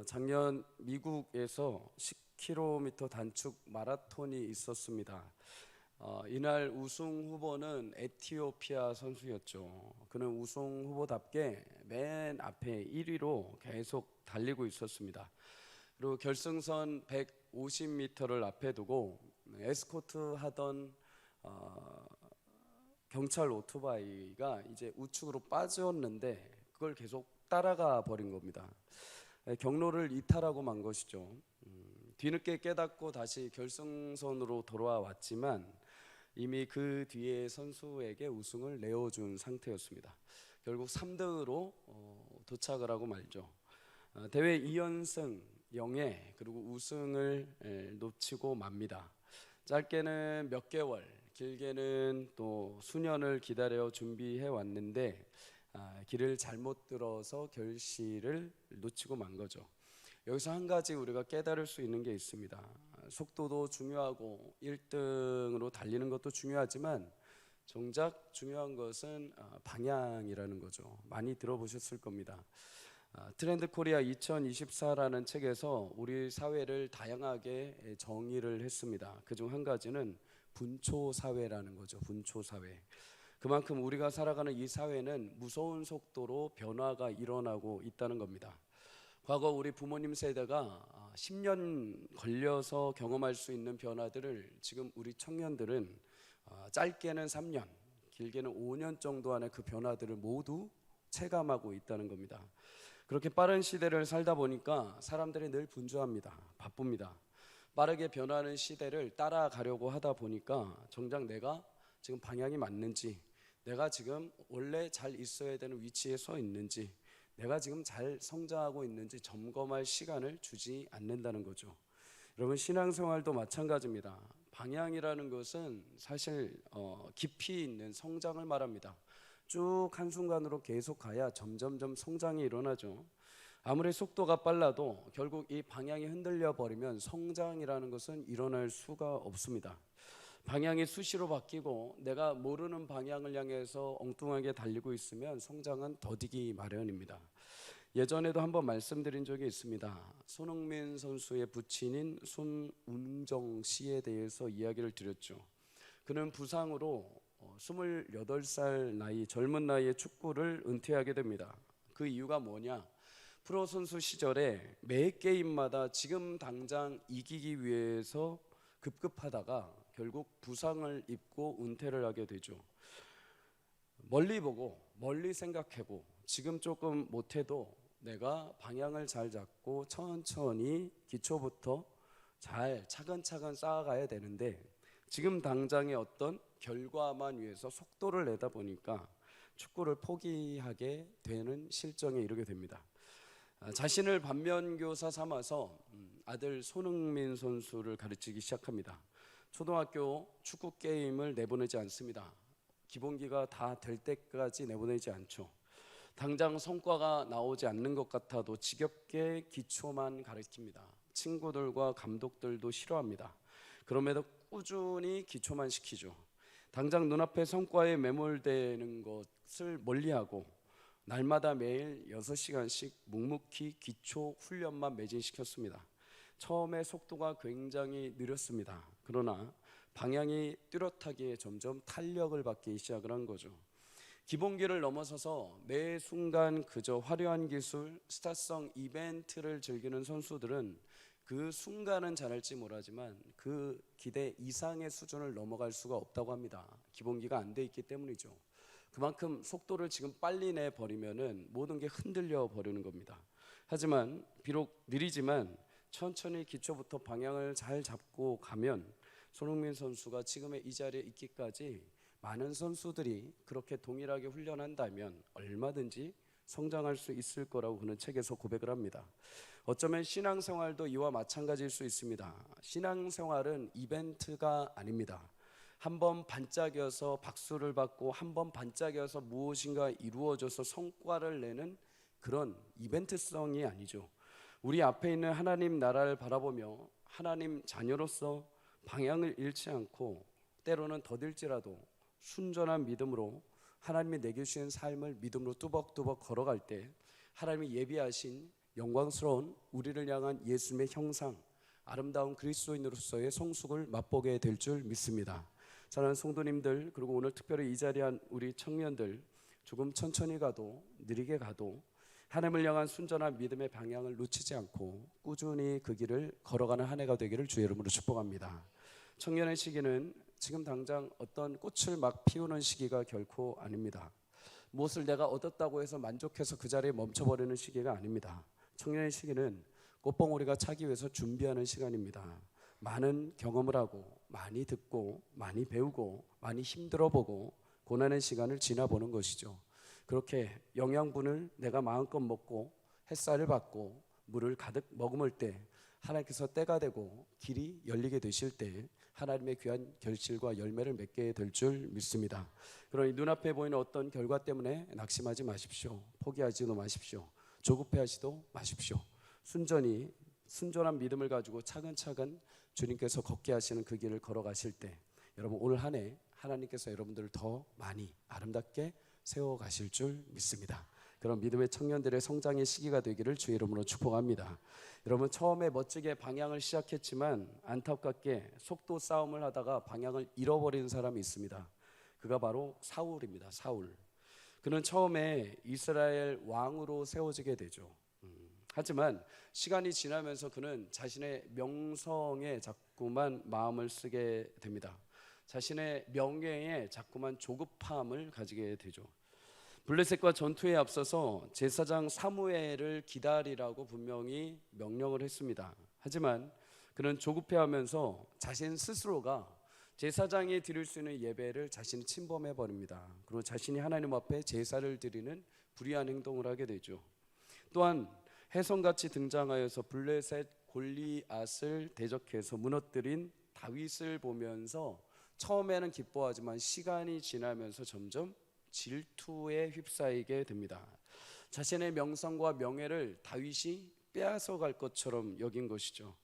작년 미국에서 10km 단축 마라톤이 있었습니다. 이날 우승 후보는 에티오피아 선수였죠. 그는 우승 후보답게 맨 앞에 1위로 계속 달리고 있었습니다. 그리고 결승선 150m를 앞에 두고 에스코트 하던 경찰 오토바이가 이제 우측으로 빠졌는데 그걸 계속 따라가 버린 겁니다. 경로를 이탈하고 만 것이죠. 뒤늦게 깨닫고 다시 결승선으로 돌아왔지만 이미 그 뒤에 선수에게 우승을 내어준 상태였습니다. 결국 3등으로 도착을 하고 말죠. 대회 2연승 0회 그리고 우승을 놓치고 맙니다. 짧게는 몇 개월, 길게는 또 수년을 기다려 준비해 왔는데 길을 잘못 들어서 결실을 놓치고 만 거죠. 여기서 한 가지 우리가 깨달을 수 있는 게 있습니다. 속도도 중요하고 1등으로 달리는 것도 중요하지만 정작 중요한 것은 방향이라는 거죠. 많이 들어보셨을 겁니다. 트렌드 코리아 2024라는 책에서 우리 사회를 다양하게 정의를 했습니다. 그중 한 가지는 분초 사회라는 거죠. 분초 사회. 그만큼 우리가 살아가는 이 사회는 무서운 속도로 변화가 일어나고 있다는 겁니다. 과거 우리 부모님 세대가 10년 걸려서 경험할 수 있는 변화들을 지금 우리 청년들은 짧게는 3년, 길게는 5년 정도 안에 그 변화들을 모두 체감하고 있다는 겁니다. 그렇게 빠른 시대를 살다 보니까 사람들이 늘 분주합니다. 바쁩니다. 빠르게 변하는 시대를 따라가려고 하다 보니까 정작 내가 지금 방향이 맞는지, 내가 지금 원래 잘 있어야 되는 위치에 서 있는지, 내가 지금 잘 성장하고 있는지 점검할 시간을 주지 않는다는 거죠. 여러분, 신앙생활도 마찬가지입니다. 방향이라는 것은 사실 깊이 있는 성장을 말합니다. 쭉 한순간으로 계속 가야 점점점 성장이 일어나죠. 아무리 속도가 빨라도 결국 이 방향이 흔들려 버리면 성장이라는 것은 일어날 수가 없습니다. 방향이 수시로 바뀌고 내가 모르는 방향을 향해서 엉뚱하게 달리고 있으면 성장은 더디기 마련입니다. 예전에도 한번 말씀드린 적이 있습니다. 손흥민 선수의 부친인 손운정 씨에 대해서 이야기를 드렸죠. 그는 부상으로 28살 나이, 젊은 나이에 축구를 은퇴하게 됩니다. 그 이유가 뭐냐? 프로 선수 시절에 매 게임마다 지금 당장 이기기 위해서 급급하다가 결국 부상을 입고 은퇴를 하게 되죠. 멀리 보고 멀리 생각하고 지금 조금 못해도 내가 방향을 잘 잡고 천천히 기초부터 잘 차근차근 쌓아가야 되는데 지금 당장의 어떤 결과만 위해서 속도를 내다 보니까 축구를 포기하게 되는 실정에 이르게 됩니다. 자신을 반면교사 삼아서 아들 손흥민 선수를 가르치기 시작합니다. 초등학교 축구 게임을 내보내지 않습니다. 기본기가 다 될 때까지 내보내지 않죠. 당장 성과가 나오지 않는 것 같아도 지겹게 기초만 가르칩니다. 친구들과 감독들도 싫어합니다. 그럼에도 꾸준히 기초만 시키죠. 당장 눈앞에 성과에 매몰되는 것을 멀리하고 날마다 매일 6시간씩 묵묵히 기초 훈련만 매진시켰습니다. 처음에 속도가 굉장히 느렸습니다. 그러나 방향이 뚜렷하게 점점 탄력을 받기 시작을 한 거죠. 기본기를 넘어서서 매 순간 그저 화려한 기술, 스타성 이벤트를 즐기는 선수들은 그 순간은 잘할지 모르지만 그 기대 이상의 수준을 넘어갈 수가 없다고 합니다. 기본기가 안 돼 있기 때문이죠. 그만큼 속도를 지금 빨리 내버리면은 모든 게 흔들려 버리는 겁니다. 하지만 비록 느리지만 천천히 기초부터 방향을 잘 잡고 가면 손흥민 선수가 지금의 이 자리에 있기까지 많은 선수들이 그렇게 동일하게 훈련한다면 얼마든지 성장할 수 있을 거라고 그는 책에서 고백을 합니다. 어쩌면 신앙생활도 이와 마찬가지일 수 있습니다. 신앙생활은 이벤트가 아닙니다. 한번 반짝여서 박수를 받고 한번 반짝여서 무엇인가 이루어져서 성과를 내는 그런 이벤트성이 아니죠. 우리 앞에 있는 하나님 나라를 바라보며 하나님 자녀로서 방향을 잃지 않고 때로는 더딜지라도 순전한 믿음으로 하나님이 내게 주신 삶을 믿음으로 뚜벅뚜벅 걸어갈 때 하나님이 예비하신 영광스러운 우리를 향한 예수님의 형상, 아름다운 그리스도인으로서의 성숙을 맛보게 될 줄 믿습니다. 사랑하는 성도님들, 그리고 오늘 특별히 이 자리에 한 우리 청년들, 조금 천천히 가도 느리게 가도 하나님을 향한 순전한 믿음의 방향을 놓치지 않고 꾸준히 그 길을 걸어가는 한 해가 되기를 주의 이름으로 축복합니다. 청년의 시기는 지금 당장 어떤 꽃을 막 피우는 시기가 결코 아닙니다. 무엇을 내가 얻었다고 해서 만족해서 그 자리에 멈춰버리는 시기가 아닙니다. 청년의 시기는 꽃봉오리가 차기 위해서 준비하는 시간입니다. 많은 경험을 하고 많이 듣고 많이 배우고 많이 힘들어보고 고난의 시간을 지나보는 것이죠. 그렇게 영양분을 내가 마음껏 먹고 햇살을 받고 물을 가득 머금을 때 하나님께서 때가 되고 길이 열리게 되실 때 하나님의 귀한 결실과 열매를 맺게 될 줄 믿습니다. 그러니 눈앞에 보이는 어떤 결과 때문에 낙심하지 마십시오. 포기하지도 마십시오. 조급해하지도 마십시오. 순전한 믿음을 가지고 차근차근 주님께서 걷게 하시는 그 길을 걸어가실 때 여러분 오늘 한 해 하나님께서 여러분들을 더 많이 아름답게 세워가실 줄 믿습니다. 그런 믿음의 청년들의 성장의 시기가 되기를 주의 이름으로 축복합니다. 여러분 처음에 멋지게 방향을 시작했지만 안타깝게 속도 싸움을 하다가 방향을 잃어버리는 사람이 있습니다. 그가 바로 사울입니다. 사울. 그는 처음에 이스라엘 왕으로 세워지게 되죠. 하지만 시간이 지나면서 그는 자신의 명성에 자꾸만 마음을 쓰게 됩니다. 자신의 명예에 자꾸만 조급함을 가지게 되죠. 블레셋과 전투에 앞서서 제사장 사무엘을 기다리라고 분명히 명령을 했습니다. 하지만 그는 조급해하면서 자신 스스로가 제사장이 드릴 수 있는 예배를 자신이 침범해 버립니다. 그리고 자신이 하나님 앞에 제사를 드리는 불의한 행동을 하게 되죠. 또한 혜성같이 등장하여서 블레셋 골리앗을 대적해서 무너뜨린 다윗을 보면서 처음에는 기뻐하지만 시간이 지나면서 점점 질투에 휩싸이게 됩니다. 자신의 명성과 명예를 다윗이 빼앗아갈 것처럼 여긴 것이죠.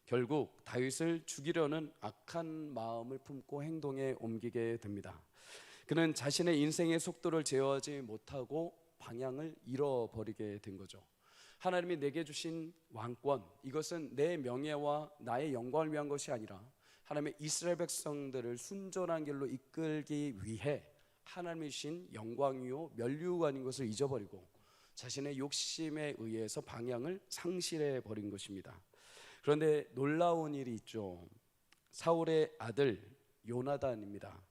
결국 다윗을 죽이려는 악한 마음을 품고 행동에 옮기게 됩니다. 그는 자신의 인생의 속도를 제어하지 못하고 방향을 잃어버리게 된 거죠. 하나님이 내게 주신 왕권, 이것은 내 명예와 나의 영광을 위한 것이 아니라 하나님의 이스라엘 백성들을 순전한 길로 이끌기 위해 하나님이 주신 영광이요 면류가 아닌 것을 잊어버리고 자신의 욕심에 의해서 방향을 상실해 버린 것입니다. 그런데 놀라운 일이 있죠. 사울의 아들 요나단입니다.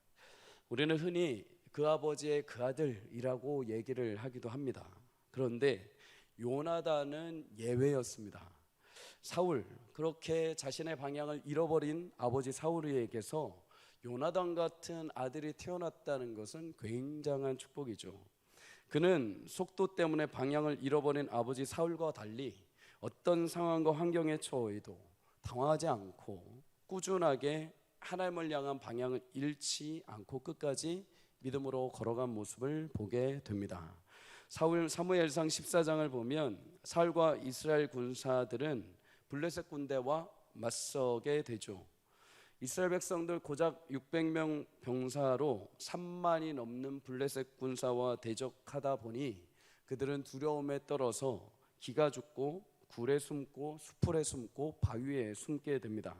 우리는 흔히 그 아버지의 그 아들이라고 얘기를 하기도 합니다. 그런데 요나단은 예외였습니다. 사울, 그렇게 자신의 방향을 잃어버린 아버지 사울에게서 요나단 같은 아들이 태어났다는 것은 굉장한 축복이죠. 그는 속도 때문에 방향을 잃어버린 아버지 사울과 달리 어떤 상황과 환경에 처해도 당황하지 않고 꾸준하게 하나님을 향한 방향을 잃지 않고 끝까지 믿음으로 걸어간 모습을 보게 됩니다. 사무엘상 14장을 보면 사울과 이스라엘 군사들은 블레셋 군대와 맞서게 되죠. 이스라엘 백성들 고작 600명 병사로 3만이 넘는 블레셋 군사와 대적하다 보니 그들은 두려움에 떨어서 기가 죽고 굴에 숨고 수풀에 숨고 바위에 숨게 됩니다.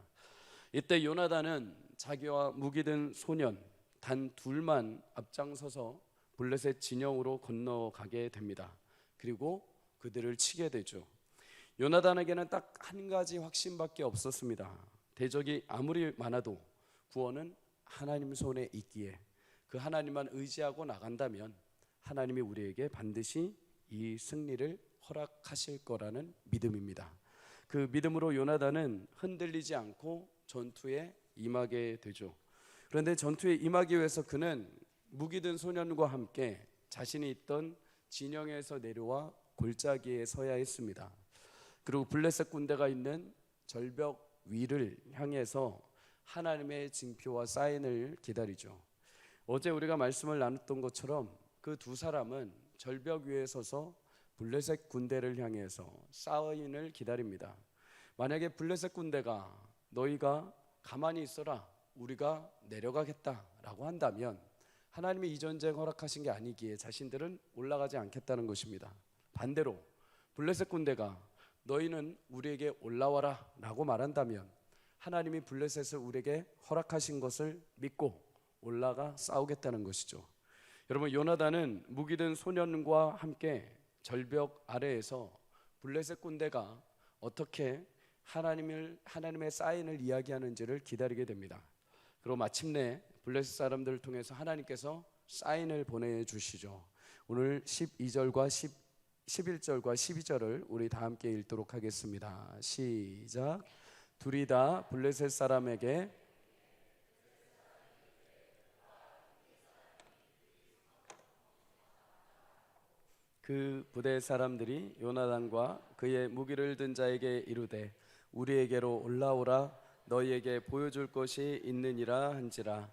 이때 요나단은 자기와 무기 든 소년 단 둘만 앞장서서 블레셋 진영으로 건너가게 됩니다. 그리고 그들을 치게 되죠. 요나단에게는 딱 한 가지 확신밖에 없었습니다. 대적이 아무리 많아도 구원은 하나님 손에 있기에 그 하나님만 의지하고 나간다면 하나님이 우리에게 반드시 이 승리를 허락하실 거라는 믿음입니다. 그 믿음으로 요나단은 흔들리지 않고 전투에 임하게 되죠. 그런데 전투에 임하기 위해서 그는 무기 든 소년과 함께 자신이 있던 진영에서 내려와 골짜기에 서야 했습니다. 그리고 블레셋 군대가 있는 절벽 위를 향해서 하나님의 징표와 사인을 기다리죠. 어제 우리가 말씀을 나눴던 것처럼 그 두 사람은 절벽 위에 서서 블레셋 군대를 향해서 사인을 기다립니다. 만약에 블레셋 군대가 너희가 가만히 있어라, 우리가 내려가겠다라고 한다면 하나님이 이 전쟁 허락하신 게 아니기에 자신들은 올라가지 않겠다는 것입니다. 반대로 블레셋 군대가 너희는 우리에게 올라와라 라고 말한다면 하나님이 블레셋을 우리에게 허락하신 것을 믿고 올라가 싸우겠다는 것이죠. 여러분, 요나단은 무기든 소년과 함께 절벽 아래에서 블레셋 군대가 어떻게 하나님의 사인을 이야기하는지를 기다리게 됩니다. 그리고 마침내 블레셋 사람들을 통해서 하나님께서 사인을 보내주시죠. 오늘 11절과 12절을 우리 다 함께 읽도록 하겠습니다. 시작. 둘이 다 블레셋 사람에게 그 부대 사람들이 요나단과 그의 무기를 든 자에게 이르되 우리에게로 올라오라, 너희에게 보여줄 것이 있느니라 한지라.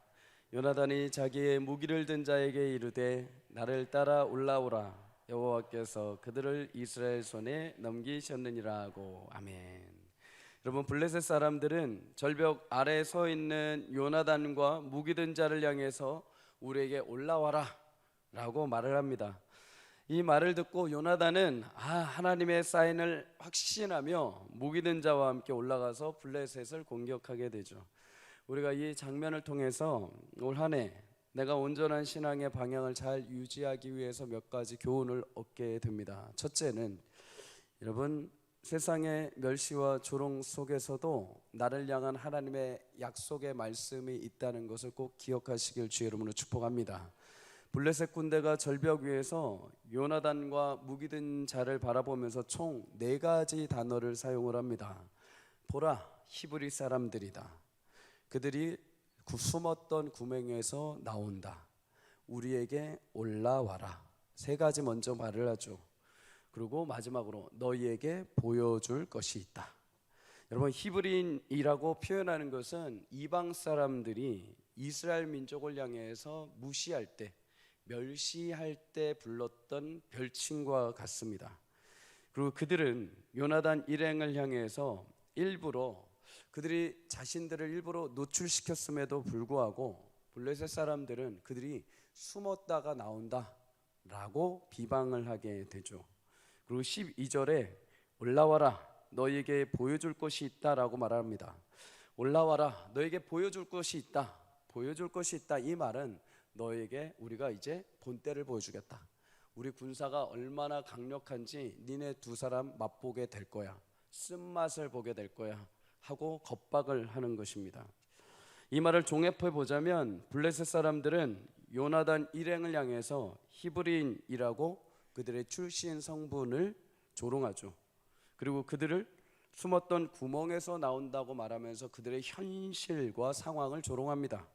요나단이 자기의 무기를 든 자에게 이르되 나를 따라 올라오라, 여호와께서 그들을 이스라엘 손에 넘기셨느니라 하고. 아멘. 여러분, 블레셋 사람들은 절벽 아래에 서 있는 요나단과 무기 든 자를 향해서 우리에게 올라와라 라고 말을 합니다. 이 말을 듣고 요나단은 하나님의 사인을 확신하며 무기 든 자와 함께 올라가서 블레셋을 공격하게 되죠. 우리가 이 장면을 통해서 올 한 해 내가 온전한 신앙의 방향을 잘 유지하기 위해서 몇 가지 교훈을 얻게 됩니다. 첫째는, 여러분, 세상의 멸시와 조롱 속에서도 나를 향한 하나님의 약속의 말씀이 있다는 것을 꼭 기억하시길 주의 이름으로 축복합니다. 블레셋 군대가 절벽 위에서 요나단과 무기 든 자를 바라보면서 총 4가지 단어를 사용을 합니다. 보라, 히브리 사람들이다. 그들이 숨었던 구멍에서 나온다. 우리에게 올라와라. 3가지 먼저 말을 하죠. 그리고 마지막으로 너희에게 보여줄 것이 있다. 여러분, 히브리인이라고 표현하는 것은 이방 사람들이 이스라엘 민족을 향해서 무시할 때, 멸시할 때 불렀던 별칭과 같습니다. 그리고 그들은 요나단 일행을 향해서 일부러 그들이 자신들을 일부러 노출시켰음에도 불구하고 블레셋 사람들은 그들이 숨었다가 나온다 라고 비방을 하게 되죠. 그리고 12절에 올라와라, 너희에게 보여줄 것이 있다 라고 말합니다. 올라와라, 너에게 보여줄 것이 있다. 보여줄 것이 있다. 이 말은 너에게 우리가 이제 본때를 보여주겠다. 우리 군사가 얼마나 강력한지 니네 2사람 맛보게 될 거야. 쓴맛을 보게 될 거야 하고 겁박을 하는 것입니다. 이 말을 종합해 보자면 블레셋 사람들은 요나단 일행을 향해서 히브리인이라고 그들의 출신 성분을 조롱하죠. 그리고 그들을 숨었던 구멍에서 나온다고 말하면서 그들의 현실과 상황을 조롱합니다.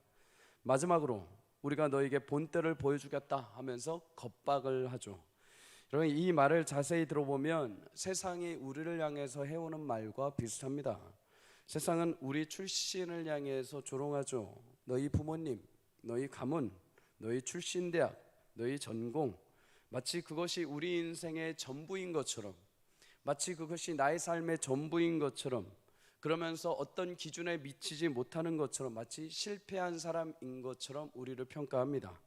마지막으로 우리가 너에게 본때를 보여주겠다 하면서 겁박을 하죠. 여러분, 이 말을 자세히 들어보면 세상이 우리를 향해서 해오는 말과 비슷합니다. 세상은 우리 출신을 향해서 조롱하죠. 너희 부모님, 너희 가문, 너희 출신 대학, 너희 전공, 마치 그것이 우리 인생의 전부인 것처럼, 마치 그것이 나의 삶의 전부인 것처럼, 그러면서 어떤 기준에 미치지 못하는 것처럼, 마치 실패한 사람인 것처럼 우리를 평가합니다.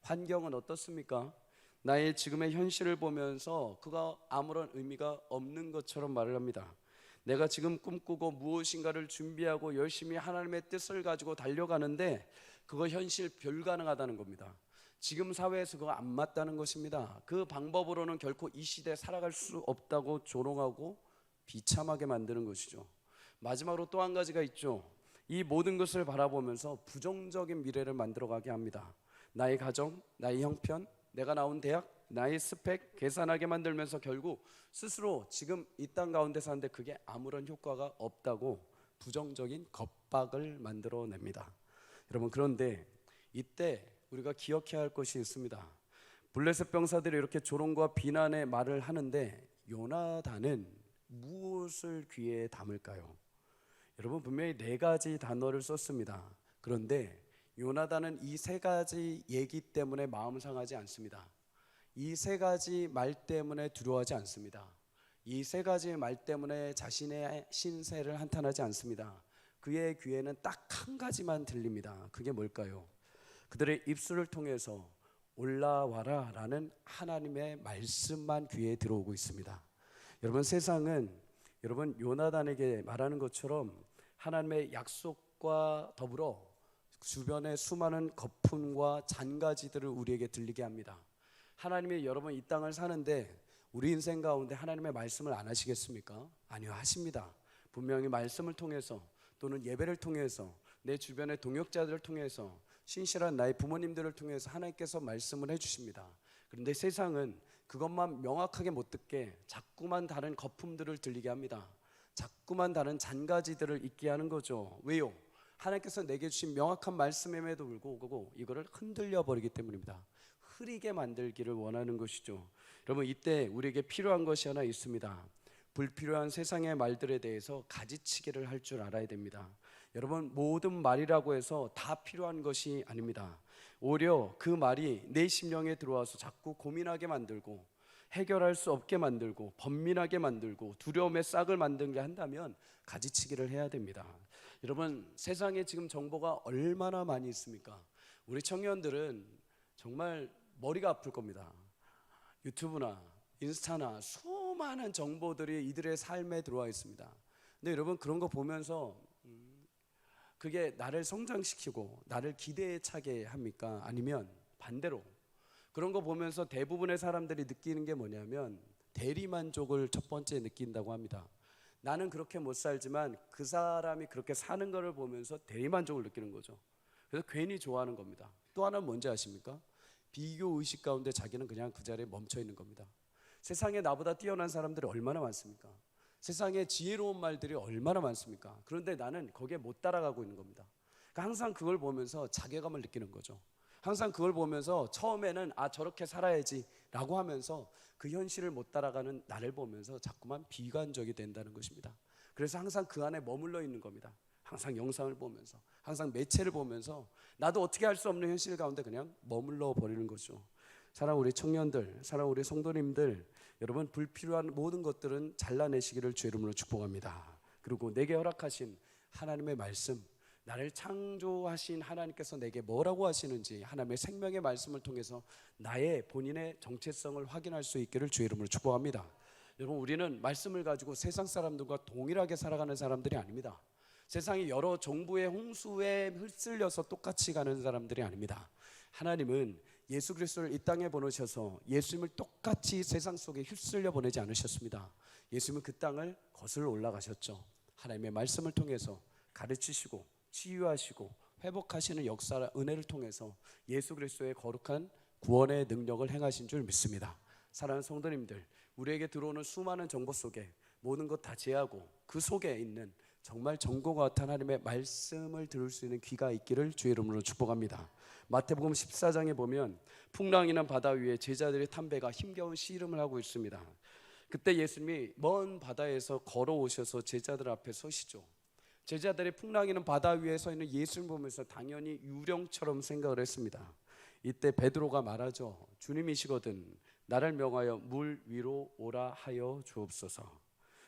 환경은 어떻습니까? 나의 지금의 현실을 보면서 그가 아무런 의미가 없는 것처럼 말을 합니다. 내가 지금 꿈꾸고 무엇인가를 준비하고 열심히 하나님의 뜻을 가지고 달려가는데 그거 현실 불가능하다는 겁니다. 지금 사회에서 그거 안 맞다는 것입니다. 그 방법으로는 결코 이 시대에 살아갈 수 없다고 조롱하고 비참하게 만드는 것이죠. 마지막으로 또 한 가지가 있죠. 이 모든 것을 바라보면서 부정적인 미래를 만들어가게 합니다. 나의 가정, 나의 형편, 내가 나온 대학, 나의 스펙 계산하게 만들면서 결국 스스로 지금 이 땅 가운데 사는데 그게 아무런 효과가 없다고 부정적인 겁박을 만들어냅니다. 여러분, 그런데 이때 우리가 기억해야 할 것이 있습니다. 블레셋 병사들이 이렇게 조롱과 비난의 말을 하는데 요나단은 무엇을 귀에 담을까요? 여러분, 분명히 4가지 단어를 썼습니다. 그런데 요나단은 이 3가지 얘기 때문에 마음 상하지 않습니다. 이 3가지 말 때문에 두려워하지 않습니다. 이 3가지 말 때문에 자신의 신세를 한탄하지 않습니다. 그의 귀에는 딱 한 가지만 들립니다. 그게 뭘까요? 그들의 입술을 통해서 올라와라 라는 하나님의 말씀만 귀에 들어오고 있습니다. 여러분, 세상은 여러분, 요나단에게 말하는 것처럼 하나님의 약속과 더불어 주변의 수많은 거품과 잔가지들을 우리에게 들리게 합니다. 하나님이 여러분 이 땅을 사는데 우리 인생 가운데 하나님의 말씀을 안 하시겠습니까? 아니요, 하십니다. 분명히 말씀을 통해서 또는 예배를 통해서 내 주변의 동역자들을 통해서 신실한 나의 부모님들을 통해서 하나님께서 말씀을 해주십니다. 그런데 세상은 그것만 명확하게 못 듣게 자꾸만 다른 거품들을 들리게 합니다. 자꾸만 다른 잔가지들을 잊게 하는 거죠. 왜요? 하나님께서 내게 주신 명확한 말씀임에도 불구하고 이거를 흔들려 버리기 때문입니다. 흐리게 만들기를 원하는 것이죠. 여러분, 이때 우리에게 필요한 것이 하나 있습니다. 불필요한 세상의 말들에 대해서 가지치기를 할 줄 알아야 됩니다. 여러분, 모든 말이라고 해서 다 필요한 것이 아닙니다. 오히려 그 말이 내 심령에 들어와서 자꾸 고민하게 만들고 해결할 수 없게 만들고 번민하게 만들고 두려움의 싹을 만들게 한다면 가지치기를 해야 됩니다. 여러분, 세상에 지금 정보가 얼마나 많이 있습니까? 우리 청년들은 정말 머리가 아플 겁니다. 유튜브나 인스타나 수많은 정보들이 이들의 삶에 들어와 있습니다. 근데 여러분, 그런 거 보면서 그게 나를 성장시키고 나를 기대에 차게 합니까? 아니면 반대로 그런 거 보면서 대부분의 사람들이 느끼는 게 뭐냐면 대리만족을 첫 번째 느낀다고 합니다. 나는 그렇게 못 살지만 그 사람이 그렇게 사는 거를 보면서 대리만족을 느끼는 거죠. 그래서 괜히 좋아하는 겁니다. 또 하나는 뭔지 아십니까? 비교의식 가운데 자기는 그냥 그 자리에 멈춰 있는 겁니다. 세상에 나보다 뛰어난 사람들이 얼마나 많습니까? 세상에 지혜로운 말들이 얼마나 많습니까? 그런데 나는 거기에 못 따라가고 있는 겁니다. 그러니까 항상 그걸 보면서 자괴감을 느끼는 거죠. 항상 그걸 보면서 처음에는 저렇게 살아야지 라고 하면서 그 현실을 못 따라가는 나를 보면서 자꾸만 비관적이 된다는 것입니다. 그래서 항상 그 안에 머물러 있는 겁니다. 항상 영상을 보면서, 항상 매체를 보면서 나도 어떻게 할 수 없는 현실 가운데 그냥 머물러 버리는 거죠. 사랑하는 우리 청년들, 사랑하는 우리 성도님들, 여러분, 불필요한 모든 것들은 잘라내시기를 주의 이름으로 축복합니다. 그리고 내게 허락하신 하나님의 말씀, 나를 창조하신 하나님께서 내게 뭐라고 하시는지 하나님의 생명의 말씀을 통해서 나의 본인의 정체성을 확인할 수 있기를 주의 이름으로 축복합니다. 여러분, 우리는 말씀을 가지고 세상 사람들과 동일하게 살아가는 사람들이 아닙니다. 세상이 여러 정부의 홍수에 휩쓸려서 똑같이 가는 사람들이 아닙니다. 하나님은 예수 그리스도를 이 땅에 보내셔서 예수님을 똑같이 세상 속에 휩쓸려 보내지 않으셨습니다. 예수님은 그 땅을 거슬러 올라가셨죠. 하나님의 말씀을 통해서 가르치시고 치유하시고 회복하시는 역사와 은혜를 통해서 예수 그리스도의 거룩한 구원의 능력을 행하신 줄 믿습니다. 사랑하는 성도님들, 우리에게 들어오는 수많은 정보 속에 모든 것 다 제하고 그 속에 있는 정말 정보가 같은 하나님의 말씀을 들을 수 있는 귀가 있기를 주의 이름으로 축복합니다. 마태복음 14장에 보면 풍랑이는 바다 위에 제자들의 탐배가 힘겨운 씨름을 하고 있습니다. 그때 예수님이 먼 바다에서 걸어오셔서 제자들 앞에 서시죠. 제자들이 풍랑이는 바다 위에 서 있는 예수를 보면서 당연히 유령처럼 생각을 했습니다. 이때 베드로가 말하죠. 주님이시거든 나를 명하여 물 위로 오라 하여 주옵소서.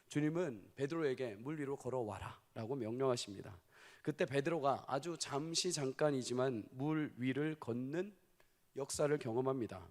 주님은 베드로에게 물 위로 걸어와라 라고 명령하십니다. 그때 베드로가 아주 잠깐이지만 물 위를 걷는 역사를 경험합니다.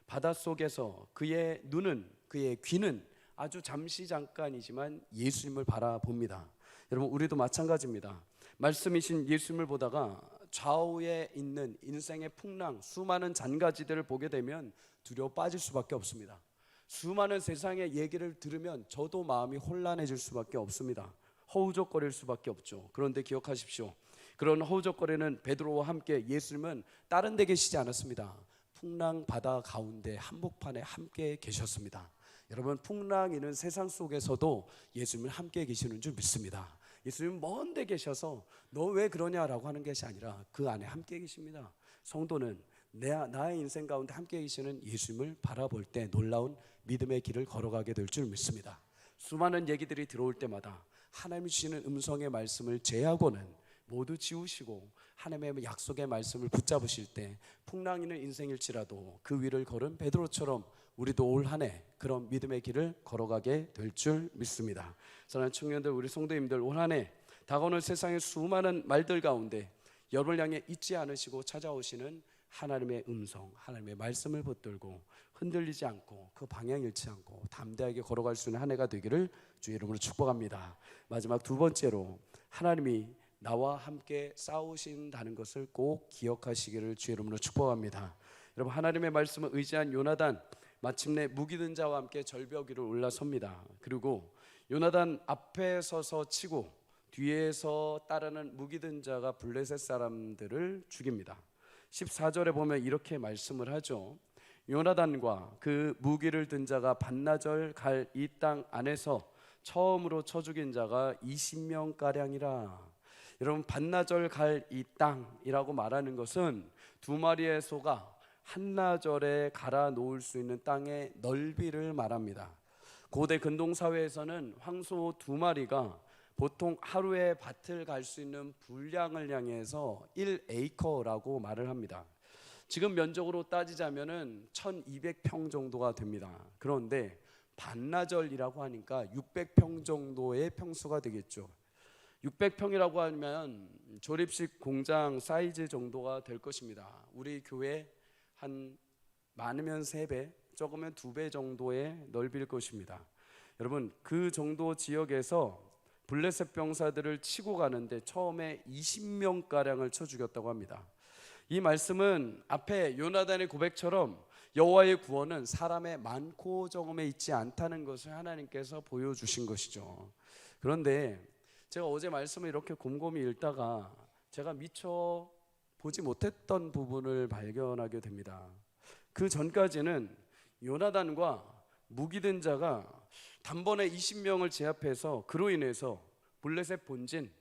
바닷속에서 그의 눈은, 그의 귀는 아주 잠깐이지만 예수님을 바라봅니다. 여러분, 우리도 마찬가지입니다. 말씀이신 예수님을 보다가 좌우에 있는 인생의 풍랑, 수많은 잔가지들을 보게 되면 두려워 빠질 수밖에 없습니다. 수많은 세상의 얘기를 들으면 저도 마음이 혼란해질 수밖에 없습니다. 허우적거릴 수밖에 없죠. 그런데 기억하십시오. 그런 허우적거리는 베드로와 함께 예수님은 다른 데 계시지 않았습니다. 풍랑 바다 가운데 한복판에 함께 계셨습니다. 여러분, 풍랑이는 세상 속에서도 예수님은 함께 계시는 줄 믿습니다. 예수님은 먼 데 계셔서 너 왜 그러냐라고 하는 것이 아니라 그 안에 함께 계십니다. 성도는 나의 인생 가운데 함께 계시는 예수님을 바라볼 때 놀라운 믿음의 길을 걸어가게 될 줄 믿습니다. 수많은 얘기들이 들어올 때마다 하나님이 주시는 음성의 말씀을 제하고는 모두 지우시고 하나님의 약속의 말씀을 붙잡으실 때 풍랑이는 인생일지라도 그 위를 걸은 베드로처럼 우리도 올 한 해 그런 믿음의 길을 걸어가게 될 줄 믿습니다. 사랑하는 청년들, 우리 성도님들, 올 한 해 다가오는 세상의 수많은 말들 가운데 여러분을 향해 잊지 않으시고 찾아오시는 하나님의 음성, 하나님의 말씀을 붙들고 흔들리지 않고 그 방향 잃지 않고 담대하게 걸어갈 수 있는 한 해가 되기를 주의 이름으로 축복합니다. 마지막 두 번째로 하나님이 나와 함께 싸우신다는 것을 꼭 기억하시기를 주의 이름으로 축복합니다. 여러분, 하나님의 말씀을 의지한 요나단, 마침내 무기든 자와 함께 절벽 위로 올라섭니다. 그리고 요나단 앞에 서서 치고 뒤에서 따르는 무기든 자가 블레셋 사람들을 죽입니다. 14절에 보면 이렇게 말씀을 하죠. 요나단과 그 무기를 든 자가 반나절 갈 이 땅 안에서 처음으로 쳐 죽인 자가 20명가량이라. 여러분, 반나절 갈 이 땅이라고 말하는 것은 두 마리의 소가 한나절에 갈아 놓을 수 있는 땅의 넓이를 말합니다. 고대 근동사회에서는 황소 두 마리가 보통 하루에 밭을 갈 수 있는 분량을 향해서 1에이커라고 말을 합니다. 지금 면적으로 따지자면은 1200평 정도가 됩니다. 그런데 반나절이라고 하니까 600평 정도의 평수가 되겠죠. 600평이라고 하면 조립식 공장 사이즈 정도가 될 것입니다. 우리 교회 한 많으면 3배, 적으면 2배 정도의 넓이일 것입니다. 여러분, 그 정도 지역에서 블레셋 병사들을 치고 가는데 처음에 20명가량을 쳐 죽였다고 합니다. 이 말씀은 앞에 요나단의 고백처럼 여호와의 구원은 사람의 많고 적음에 있지 않다는 것을 하나님께서 보여주신 것이죠. 그런데 제가 어제 말씀을 이렇게 곰곰이 읽다가 제가 미처 보지 못했던 부분을 발견하게 됩니다. 그 전까지는 요나단과 무기든 자가 단번에 20명을 제압해서 그로 인해서 블레셋 본진,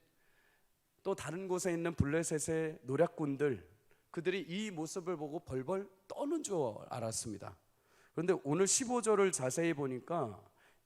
또 다른 곳에 있는 블레셋의 노략군들, 그들이 이 모습을 보고 벌벌 떠는 줄 알았습니다. 그런데 오늘 15절을 자세히 보니까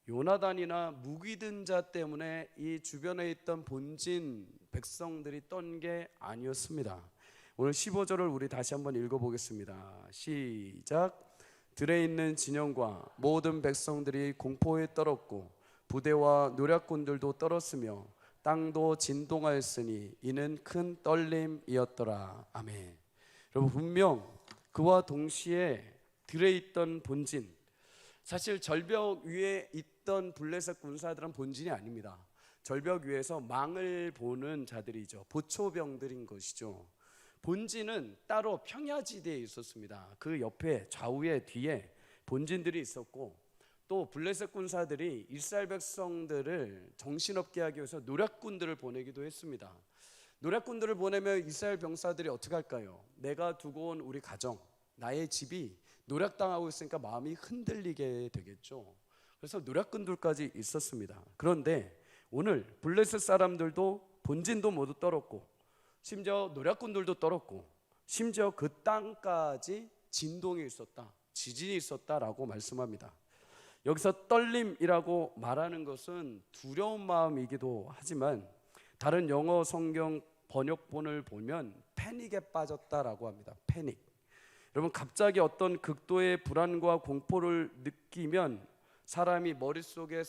요나단이나 무기든 자 때문에 이 주변에 있던 본진 백성들이 떤 게 아니었습니다. 오늘 15절을 우리 다시 한번 읽어보겠습니다. 시작. 들에 있는 진영과 모든 백성들이 공포에 떨었고 부대와 노략군들도 떨었으며 땅도 진동하였으니 이는 큰 떨림이었더라. 아멘. 여러분, 분명 그와 동시에 들에 있던 본진, 사실 절벽 위에 있던 블레셋 군사들은 본진이 아닙니다. 절벽 위에서 망을 보는 자들이죠. 보초병들인 것이죠. 본진은 따로 평야지대에 있었습니다. 그 옆에 좌우에 뒤에 본진들이 있었고, 또 블레셋 군사들이 이스라엘 백성들을 정신없게 하기 위해서 노략군들을 보내기도 했습니다. 노략군들을 보내면 이스라엘 병사들이 어떻게 할까요? 내가 두고 온 우리 가정, 나의 집이 노략당하고 있으니까 마음이 흔들리게 되겠죠. 그래서 노략군들까지 있었습니다. 그런데 오늘 블레셋 사람들도 본진도 모두 떨었고, 심지어 노략군들도 떨었고, 심지어 그 땅까지 진동이 있었다, 지진이 있었다라고 말씀합니다. 여기서 떨림이라고 말하는 것은 두려운 마음이기도 하지만 다른 영어 성경 번역본을 보면 패닉에 빠졌다라고 합니다. 패닉. 여러분, 갑자기 어떤 극도의 불안과 공포를 느끼면 사람이 머릿속에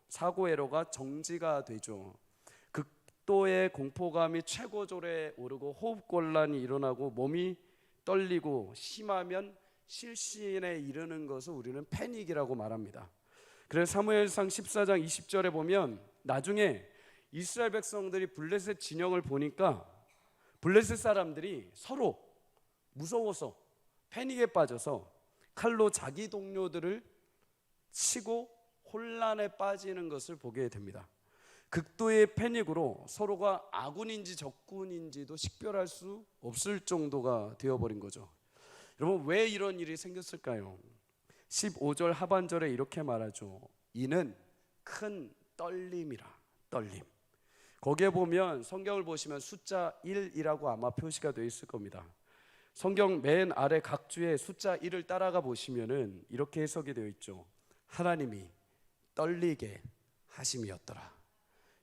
사고회로가 정지가 되죠. 극도의 공포감이 최고조에 오르고 호흡곤란이 일어나고 몸이 떨리고 심하면 실신에 이르는 것을 우리는 패닉이라고 말합니다. 그래서 사무엘상 14장 20절에 보면 나중에 이스라엘 백성들이 블레셋 진영을 보니까 블레셋 사람들이 서로 무서워서 패닉에 빠져서 칼로 자기 동료들을 치고 혼란에 빠지는 것을 보게 됩니다. 극도의 패닉으로 서로가 아군인지 적군인지도 식별할 수 없을 정도가 되어버린 거죠. 여러분, 왜 이런 일이 생겼을까요? 15절 하반절에 이렇게 말하죠. 이는 큰 떨림이라. 떨림. 거기에 보면, 성경을 보시면 숫자 1이라고 아마 표시가 되어 있을 겁니다. 성경 맨 아래 각 주에 숫자 1을 따라가 보시면은 이렇게 해석이 되어 있죠. 하나님이 떨리게 하심이었더라.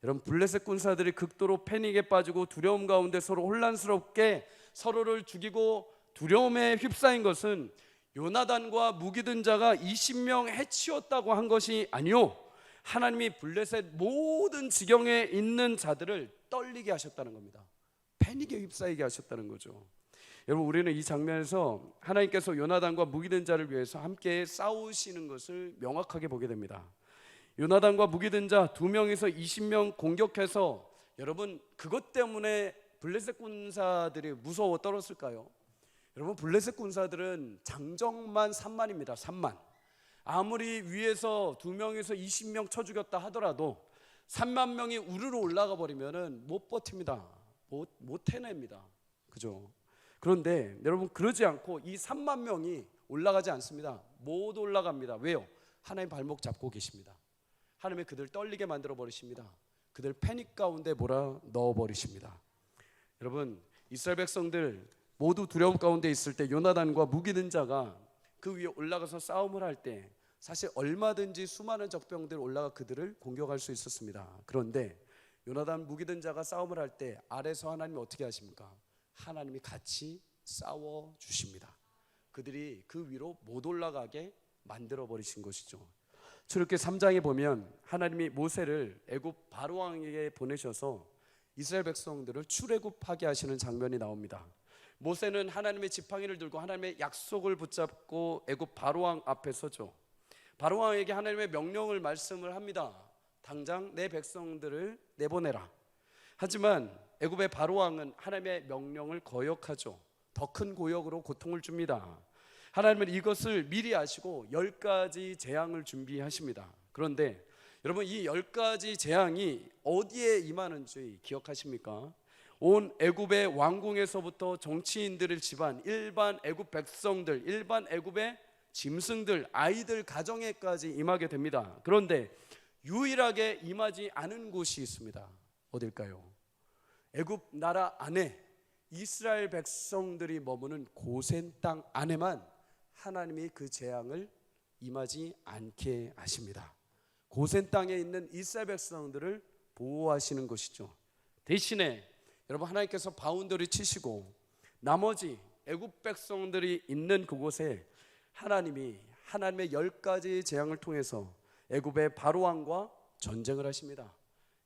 여러분, 블레셋 군사들이 극도로 패닉에 빠지고 두려움 가운데 서로 혼란스럽게 서로를 죽이고 두려움에 휩싸인 것은 요나단과 무기든 자가 20명 해치웠다고 한 것이 아니요, 하나님이 블레셋 모든 지경에 있는 자들을 떨리게 하셨다는 겁니다. 패닉에 휩싸이게 하셨다는 거죠. 여러분, 우리는 이 장면에서 하나님께서 요나단과 무기든 자를 위해서 함께 싸우시는 것을 명확하게 보게 됩니다. 요나단과 무기든 자 2명에서 20명 공격해서 여러분 그것 때문에 블레셋 군사들이 무서워 떨었을까요? 여러분 블레셋 군사들은 장정만 3만입니다. 3만. 아무리 위에서 2명에서 20명 쳐 죽였다 하더라도 3만 명이 우르르 올라가 버리면은 못 버팁니다. 못 해냅니다. 그죠? 그런데 여러분 그러지 않고 이 3만 명이 올라가지 않습니다. 못 올라갑니다. 왜요? 하나님 발목 잡고 계십니다. 하나님이 그들 떨리게 만들어 버리십니다. 그들 패닉 가운데 몰아넣어 버리십니다. 여러분 이스라엘 백성들 모두 두려움 가운데 있을 때 요나단과 무기든 자가 그 위에 올라가서 싸움을 할 때 사실 얼마든지 수많은 적병들 올라가 그들을 공격할 수 있었습니다. 그런데 요나단 무기든 자가 싸움을 할 때 아래서 하나님이 어떻게 하십니까? 하나님이 같이 싸워 주십니다. 그들이 그 위로 못 올라가게 만들어 버리신 것이죠. 출애굽기 3장에 보면 하나님이 모세를 애굽 바로 왕에게 보내셔서 이스라엘 백성들을 출애굽하게 하시는 장면이 나옵니다. 모세는 하나님의 지팡이를 들고 하나님의 약속을 붙잡고 애굽 바로 왕 앞에 서죠. 바로 왕에게 하나님의 명령을 말씀을 합니다. 당장 내 백성들을 내보내라. 하지만 애굽의 바로 왕은 하나님의 명령을 거역하죠. 더 큰 고역으로 고통을 줍니다. 하나님은 이것을 미리 아시고 10가지 재앙을 준비하십니다. 그런데 여러분 이 10가지 재앙이 어디에 임하는지 기억하십니까? 온 애굽의 왕궁에서부터 정치인들을 집안, 일반 애굽 백성들, 일반 애굽의 짐승들, 아이들 가정에까지 임하게 됩니다. 그런데 유일하게 임하지 않은 곳이 있습니다. 어딜까요? 애굽 나라 안에 이스라엘 백성들이 머무는 고센 땅 안에만 하나님이 그 재앙을 임하지 않게 하십니다. 고센 땅에 있는 이스라엘 백성들을 보호하시는 것이죠. 대신에 여러분 하나님께서 바운더리 치시고 나머지 애굽 백성들이 있는 그곳에 하나님이 하나님의 10가지 재앙을 통해서 애굽의 바로 왕과 전쟁을 하십니다.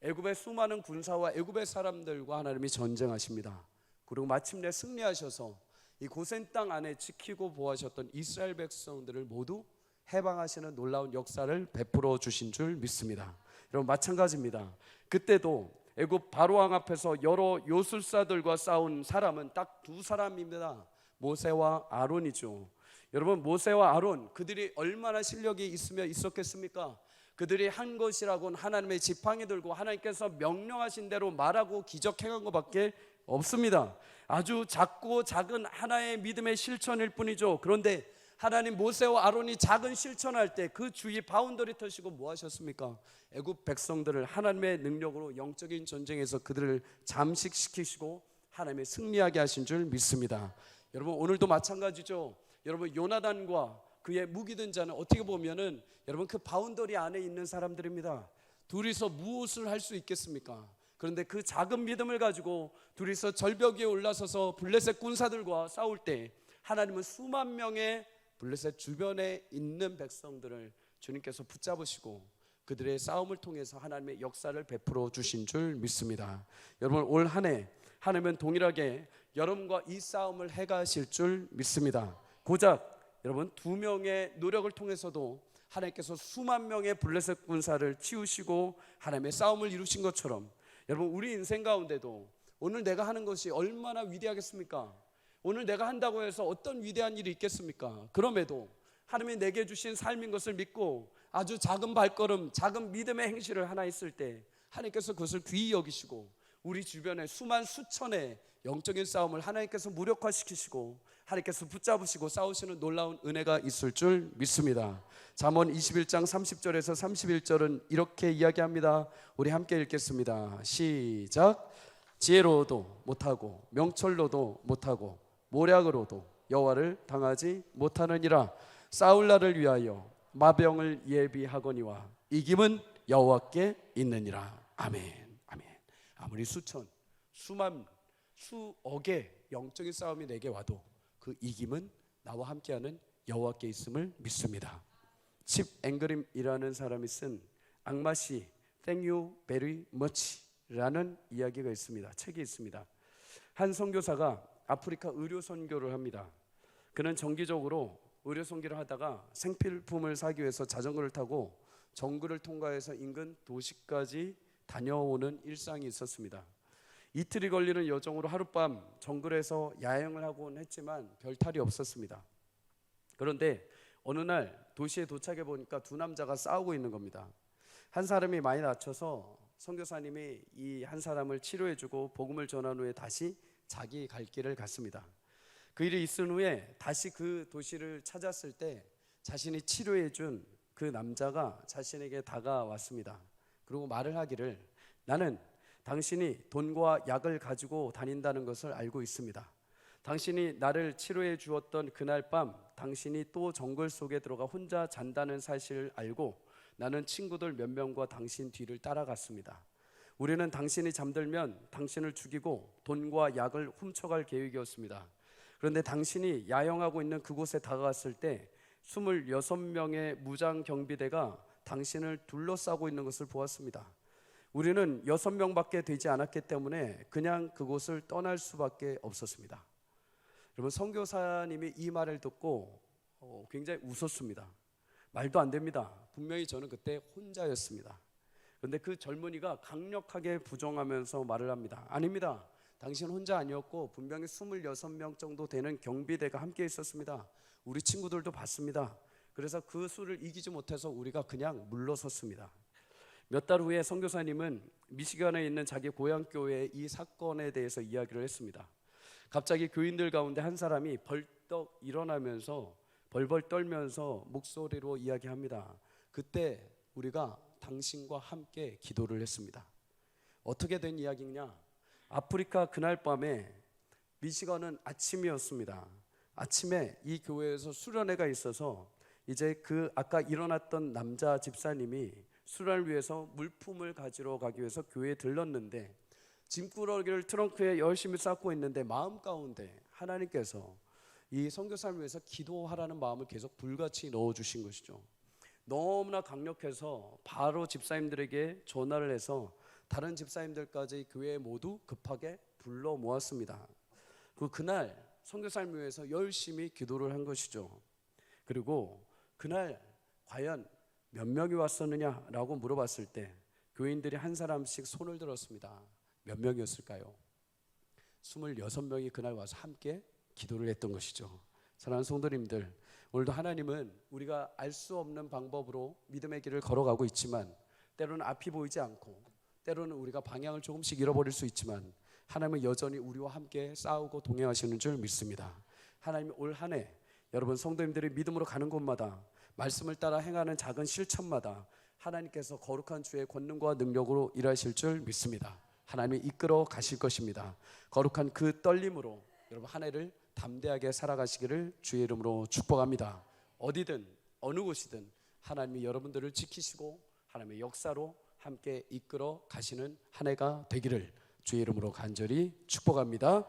애굽의 수많은 군사와 애굽의 사람들과 하나님이 전쟁하십니다. 그리고 마침내 승리하셔서 이 고센 땅 안에 지키고 보호하셨던 이스라엘 백성들을 모두 해방하시는 놀라운 역사를 베풀어 주신 줄 믿습니다. 여러분 마찬가지입니다. 그때도 애굽 바로 왕 앞에서 여러 요술사들과 싸운 사람은 딱 2사람입니다. 모세와 아론이죠. 여러분 모세와 아론 그들이 얼마나 실력이 있었겠습니까? 그들이 한 것이라고는 하나님의 지팡이 들고 하나님께서 명령하신 대로 말하고 기적행한 것밖에 없습니다. 아주 작고 작은 하나의 믿음의 실천일 뿐이죠. 그런데 하나님 모세와 아론이 작은 실천할 때 그 주위 바운더리 터시고 뭐 하셨습니까? 애굽 백성들을 하나님의 능력으로 영적인 전쟁에서 그들을 잠식시키시고 하나님의 승리하게 하신 줄 믿습니다. 여러분 오늘도 마찬가지죠. 여러분 요나단과 그의 무기든 자는 어떻게 보면은 여러분 그 바운더리 안에 있는 사람들입니다. 둘이서 무엇을 할 수 있겠습니까? 그런데 그 작은 믿음을 가지고 둘이서 절벽 위에 올라서서 블레셋 군사들과 싸울 때 하나님은 수만 명의 블레셋 주변에 있는 백성들을 주님께서 붙잡으시고 그들의 싸움을 통해서 하나님의 역사를 베풀어 주신 줄 믿습니다. 여러분 올 한 해 하나님은 동일하게 여러분과 이 싸움을 해가실 줄 믿습니다. 고작 여러분 2명의 노력을 통해서도 하나님께서 수만 명의 블레셋 군사를 치우시고 하나님의 싸움을 이루신 것처럼 여러분 우리 인생 가운데도 오늘 내가 하는 것이 얼마나 위대하겠습니까? 오늘 내가 한다고 해서 어떤 위대한 일이 있겠습니까? 그럼에도 하나님이 내게 주신 삶인 것을 믿고 아주 작은 발걸음, 작은 믿음의 행실을 하나 했을 때 하나님께서 그것을 귀히 여기시고 우리 주변에 수천의 영적인 싸움을 하나님께서 무력화시키시고 하나님께서 붙잡으시고 싸우시는 놀라운 은혜가 있을 줄 믿습니다. 잠언 21장 30절에서 31절은 이렇게 이야기합니다. 우리 함께 읽겠습니다. 시작. 지혜로도 못하고 명철로도 못하고 모략으로도 여호와를 당하지 못하느니라. 싸울 날을 위하여 마병을 예비하거니와 이김은 여호와께 있느니라. 아멘. 아멘. 아무리 수천, 수만, 수억의 영적인 싸움이 내게 와도 그 이김은 나와 함께하는 여호와께 있음을 믿습니다. 칩 앵그림이라는 사람이 쓴 악마시 Thank you very much라는 이야기가 있습니다. 책이 있습니다. 한 선교사가 아프리카 의료 선교를 합니다. 그는 정기적으로 의료 선교를 하다가 생필품을 사기 위해서 자전거를 타고 정글을 통과해서 인근 도시까지 다녀오는 일상이 있었습니다. 이틀이 걸리는 여정으로 하룻밤 정글에서 야영을 하곤 했지만 별 탈이 없었습니다. 그런데 어느 날 도시에 도착해 보니까 두 남자가 싸우고 있는 겁니다. 한 사람이 많이 다쳐서 선교사님이 이 한 사람을 치료해주고 복음을 전한 후에 다시 자기 갈 길을 갔습니다. 그 일이 있은 후에 다시 그 도시를 찾았을 때 자신이 치료해준 그 남자가 자신에게 다가왔습니다. 그리고 말을 하기를, 나는 당신이 돈과 약을 가지고 다닌다는 것을 알고 있습니다. 당신이 나를 치료해 주었던 그날 밤 당신이 또 정글 속에 들어가 혼자 잔다는 사실을 알고 나는 친구들 몇 명과 당신 뒤를 따라갔습니다. 우리는 당신이 잠들면 당신을 죽이고 돈과 약을 훔쳐갈 계획이었습니다. 그런데 당신이 야영하고 있는 그곳에 다가갔을 때 26명의 무장 경비대가 당신을 둘러싸고 있는 것을 보았습니다. 우리는 6명밖에 되지 않았기 때문에 그냥 그곳을 떠날 수밖에 없었습니다. 여러분, 선교사님이 이 말을 듣고 굉장히 웃었습니다. 말도 안 됩니다. 분명히 저는 그때 혼자였습니다. 그런데 그 젊은이가 강력하게 부정하면서 말을 합니다. 아닙니다. 당신 혼자 아니었고 분명히 26명 정도 되는 경비대가 함께 있었습니다. 우리 친구들도 봤습니다. 그래서 그 수를 이기지 못해서 우리가 그냥 물러섰습니다. 몇 달 후에 선교사님은 미시간에 있는 자기 고향 교회에 이 사건에 대해서 이야기를 했습니다. 갑자기 교인들 가운데 한 사람이 벌떡 일어나면서 벌벌 떨면서 목소리로 이야기합니다. 그때 우리가 당신과 함께 기도를 했습니다. 어떻게 된 이야기냐? 아프리카 그날 밤에 미시간은 아침이었습니다. 아침에 이 교회에서 수련회가 있어서 이제 그 아까 일어났던 남자 집사님이 수련을 위해서 물품을 가지러 가기 위해서 교회에 들렀는데 짐꾸러기를 트렁크에 열심히 쌓고 있는데 마음 가운데 하나님께서 이 선교사를 위해서 기도하라는 마음을 계속 불같이 넣어주신 것이죠. 너무나 강력해서 바로 집사님들에게 전화를 해서 다른 집사님들까지 교회에 모두 급하게 불러 모았습니다. 그날 선교사님을 위해서 열심히 기도를 한 것이죠. 그리고 그날 과연 몇 명이 왔었느냐라고 물어봤을 때 교인들이 한 사람씩 손을 들었습니다. 몇 명이었을까요? 26명이 그날 와서 함께 기도를 했던 것이죠. 사랑하는 성도님들, 오늘도 하나님은 우리가 알 수 없는 방법으로 믿음의 길을 걸어가고 있지만 때로는 앞이 보이지 않고 때로는 우리가 방향을 조금씩 잃어버릴 수 있지만 하나님은 여전히 우리와 함께 싸우고 동행하시는 줄 믿습니다. 하나님이 올 한 해 여러분 성도님들이 믿음으로 가는 곳마다 말씀을 따라 행하는 작은 실천마다 하나님께서 거룩한 주의 권능과 능력으로 일하실 줄 믿습니다. 하나님이 이끌어 가실 것입니다. 거룩한 그 떨림으로 여러분 한 해를 담대하게 살아가시기를 주의 이름으로 축복합니다. 어디든 어느 곳이든 하나님이 여러분들을 지키시고 하나님의 역사로 함께 이끌어 가시는 한 해가 되기를 주의 이름으로 간절히 축복합니다.